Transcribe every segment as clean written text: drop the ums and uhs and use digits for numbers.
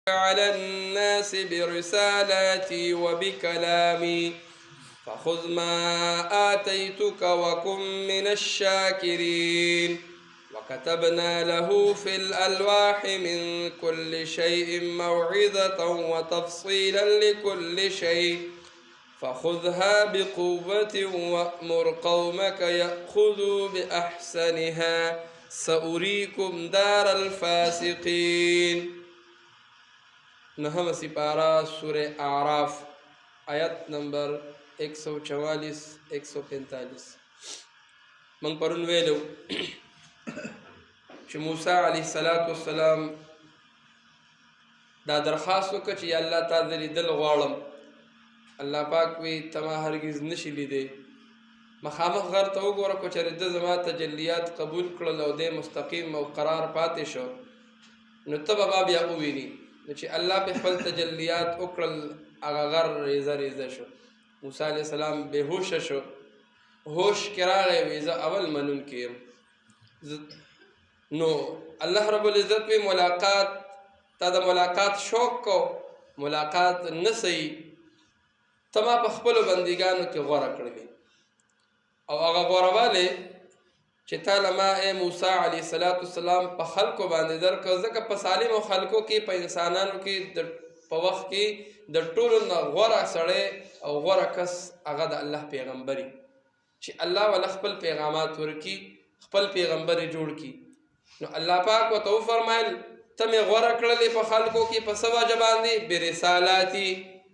على الناس برسالاتي وبكلامي فخذ ما آتيتك وكن من الشاكرين وكتبنا له في الألواح من كل شيء موعظة وتفصيلا لكل شيء فخذها بقوة وأمر قومك يأخذوا بأحسنها سأريكم دار الفاسقين. نهم سپارہ سورہ اعراف آیت نمبر 144-145. من پرون ویلو چې موسی علیه السلام دا درخواست وکړه چې یا الله تعالی لیدل غواړم. الله پاک وی ته ما هرګز نشي لیدی، مخامخ غر ته وګوره، که چېرې ده زما تجلیات قبول کړل او دی مستقیم او قرار پاتې شو نو ته به ما بیا وویني. نو چې الله په خپل تجلیات وکړل هغه غر ریزه ریزه شو. موسی علیه السلام بېهوشه شو، هوش کې راغی، وی زه اول منونکی یم. نو الله رب العزت وی ملاقات تا د ملاقات شوق کو، ملاقات نه صحیح، ته ما په خپلو بندګانو کې غوره کړلې او هغه غورهوالی چې تا له ما ای موسی علیه السلام په خلکو باندې درکړه، ځکه په سالمو خلکو کې په انسانانو کې په وخت کې د ټولو نه غوره سړی او غوره کس هغه د الله پیغمبري، چې الله وله خپل پیغامات ورکي، خپل پیغمبر جوړ کي. نو الله پاک ورته وفرمایل ته مې غوره کړلې په خلکو کې په څه وجه باندې؟ برسالاتي،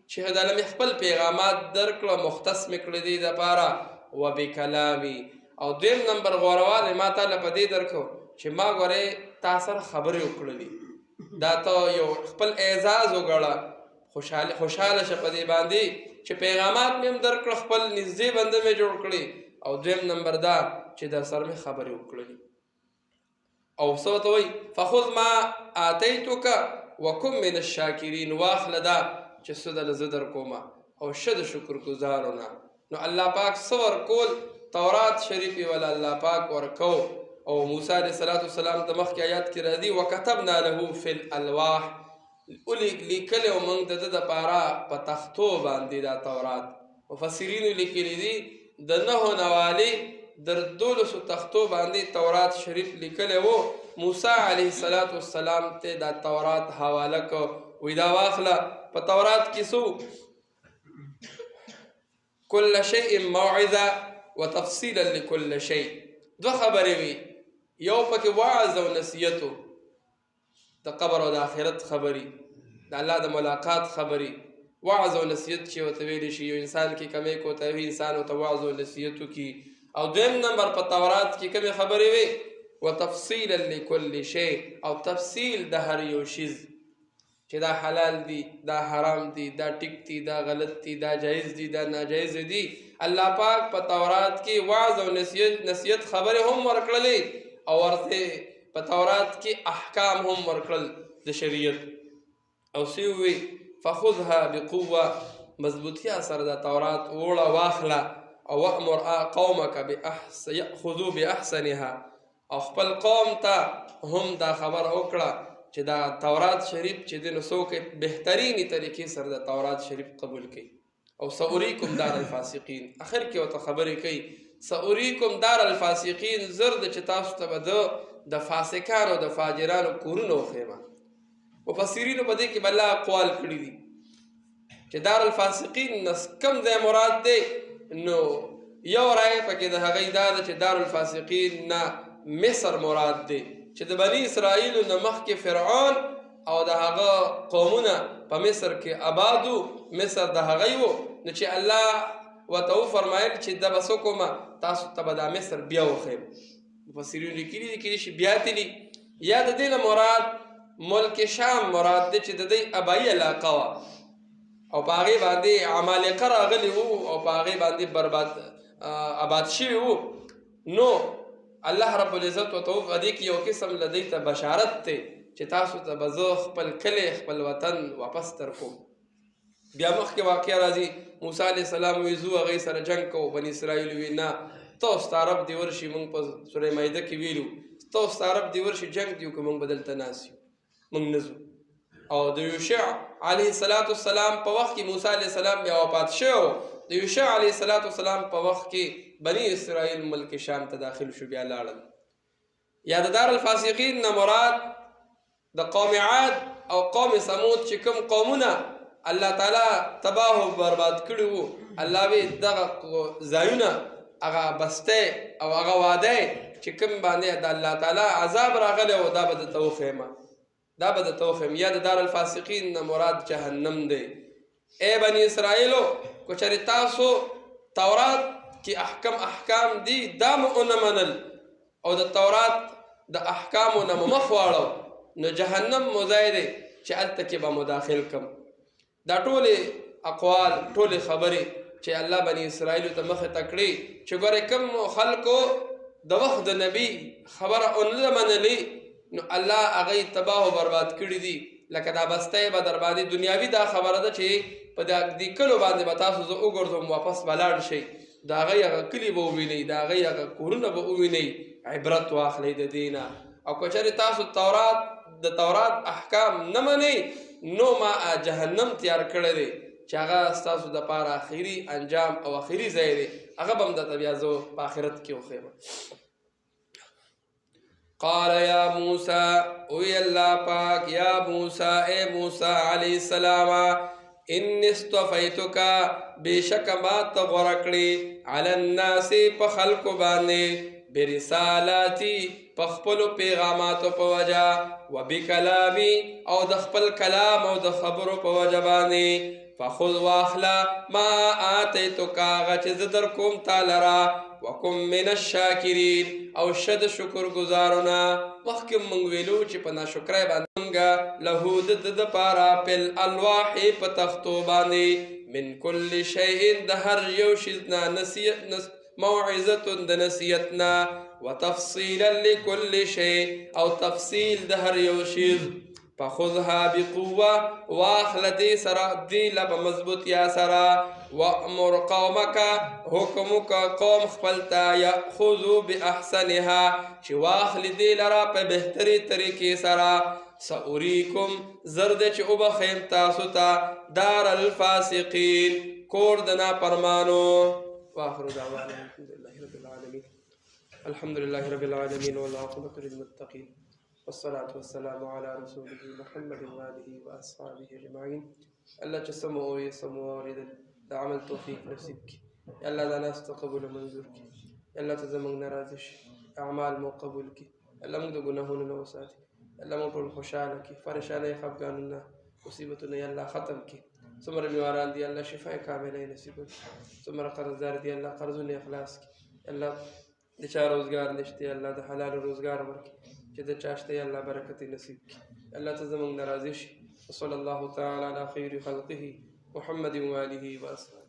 چې هدله مې خپل پیغامات درکړه، مختص مې کړه دې دپاره، وبکلامي. او دویم نمبر غورهوالی ما تاله په دې درکړو چې ما ګورې تا سره خبرې وکړلې، دا ته یو خپل اعزاز وګڼه، خوشحاله شه په دې باندې چې پیغامات مې هم درکړه، خپل نږدې بنده مې جوړ کړي، او دویم نمبر دا چې در سره مې خبرې وکړلې. او څه ورته وایي؟ فخذ ما آتیتک وکن من الشاکرین، واخله دا چې څه دله زه درکومه او شه د شکر ګزارو نه. نو الله پاک څه ورکول؟ تورات شریف یې وله الله پاک ورکو. او موسی علیه السلام د مخکې آیات کې راځي وکتبنا له فی الالواح، لیکلی او موږ د ده دپاره په تختو باندې دا تورات. مفسرینو لیکلي دي د 9 نوالې در 12 تختو باندې تورات شریف لیکلی و. موسی علیه السلام ته دا تورات حواله کو، وی دا واخله. په تورات کې څو؟ کل شیء موعظه وتفصیلا لكل شیء. دو خبرې وي، یو پکې وعظ او نصیحتو، د قبر او د آخرت خبرې، د الله د ملاقات خبرې. وعظ او نصیحت چې ورته ویلی شي، یو انسان کې کمی کوتاهي وي، انسان ورته وعظ او نصیحت وکړي. او دویم نمبر په تورات کې کومې خبرې وي؟ وتفصیلا لكل شیء، او تفصیل د هر یو شیز، چې دا حلال دی، دا حرام دی، دا ټیک دی، دا غلط دی، دا جایز دی، دا ناجایز دی. الله پاک په تورات کې وعظ او نصیحت خبرې هم ورکړلې، او ورته په تورات کې احکام هم ورکړل د شریعت. او څه ووی؟ فخذها بقوه، مضبوطیا سره د تورات وړه واخله، او وامر قومک یأخذوا باحسنها، او خپل قوم ته هم دا خبر وکړه چې دا تورات شریف چې دی نو څوک بهترینې طریقې سره د تورات شریف قبول کوي. او سأریکم دار الفاسقین، اخر کې ورته خبرې کوي سأریکم دار الفاسقین، زر د چې تاسو ته به د فاسقانو د فاجرانو کورونه وښیمه. مفسرینو په دې کې به الله اقوال کړي دي چې دار الفاسقین نه کوم ځای مراد دی. نو یو رایه پکې د هغې دا ده چې دار الفاسقین نه مصر مراد دی، چې د بني اسرائیلو نه مخکې فرعون او د هغه قومونه په مصر کې آبادو، مصر د هغې و. نو چې الله ورته وفرمایل چې ده به څه کومه، تاسو ته به دا مصر بیا وښیم. مفسرینو لیکلي دي کېدای شي بیا تلي، یا د دې نه مراد ملک شام مراد دی چې د دې ابایي علاقه وه، او په هغې باندې عمالقه راغلي وو، او په هغې باندې آباد شوي وو. نو الله رب العزت ورته دې کې یو قسم له دوی ته بشارت دی چې تاسو ته به زه خپل کلی، خپل وطن واپس درکوم. بیا مخکې واقعه راځي، موسی علیه السلام وی ځو هغې سره جنګ کوو. بني اسرائیل وی نه، ته ستا رب دې ورشي، موږ په سوره مایده کې ویلو ته ستا رب دې ورشي جنګ دې وکړو، موږ به دلته ناست یو، موږ نه ځو. او د یوشع علیه السلام په وخت کې موسی علیه السلام بیا وفات شو. د یوشع علیه السلام په وخت کې بنی اسرائیل ملک شام ته داخل شو، بیا لاړل. یا د دار الفاسقین نه مراد د قوم عاد او قوم ثمود چې کوم قومونه الله تعالی تباه و برباد کړي وو، الله وی دغه ځایونه هغه بسته او هغه واده چې کوم باندې د الله تعالی عذاب راغلی و دا به درته وښیم، دا به درته وښیم. یا د دار الفاسقین نه مراد جهنم دی. ای بني اسرائیلو کو چېرې تاسو تورات کې احکام دي دا مو ونه منل او د تورات د احکامو نه مو مخ واړو، نو جهنم مو ځای دی چې هلته کې به مو داخل کم. دا ټولې اقوال ټولې خبرې چې الله بني اسرائیلو ته مخې ته کړي چې ګورې کوم خلکو د وخت د نبي خبره ونه منلې نو الله هغه تباه و برباد کړي دي. لکه دا بسته به در باندې دنیاوي دا خبره ده چې په دې کلو باندې به تاسو زه وګرځم واپس به لاړ شئ، د هغې هغه کلي به ووینئ، د هغې هغه کورونه به ووینئ، عبرت واخلئ د دې نه. او که چېرې تاسو د تورات احکام نه منئ نو ما جهنم تیار کړی دی چې هغه ستاسو دپاره آخري انجام او آخري ځای دی، هغه به هم درته بیا زه په آخرت کې وښیم. قال یا موسی، اوی الله پاک یا موسی، اے موسی علیہ السلام، انی اصطفیتک، بېشکه ما ته غوره کړې، علی الناس په خلکو باندې، برسالاتی په خپلو پیغاماتو په وجه، و بکلامی او د خپل کلام او د خبرو په وجه باندې، فخذ واخله ما آتیتک، هغه چې زه در کوم تا لره، وکن من الشاکرین او شد شکر گزارونه. مخکې موږ ویلو چې په ناشکرۍ باندې موږ له د دپاره فی الالواح په تختو باندې من کل شیء د هر یو شیز نه موعظة د نصیحتنا، وتفصیلا لکل شیء او تفصیل د هر یو شیز. فخذها بقوه، واخله دې سره دې له په مضبوطیا سره، وامر قومک، حکم وکړه قوم خپل ته، یاخذوا باحسنها، چې واخلي دې لره په بهتري طریقې سره، ساریکم، زر دې چې وبښیم تاسو ته دار الفاسقین، کور د نافرمانو. واخر دعوانا الحمد لله رب العالمين والعاقبة للمتقين والصلاة والسلام على رسوله محمد وآله وأصحابه أجمعين. الله تسمعوا ويسمعوا ورد عمل توفيق نصيبك يا الله، دا ناس تقبل منظورك يا الله، تزمن نرازش أعمال مو قبولك يا الله، مقدو گناهون نوساتي يا الله، مطول خوشانك فرشانه خفقاننا مصيبتنا يا الله ختمك. سمر بیماران دی اللہ شفای کاملہ نصیب کی، سمر قرضدار دی اللہ قرضون اخلاص کی، اللہ دچا روزگار نشتے اللہ د حلال روزگار ورکی، چې د چاشته اللہ برکت نصیب کی، اللہ تزمن نرازش. وصلی اللہ تعالی علی خیر خلقه محمد و آله و اصحابه.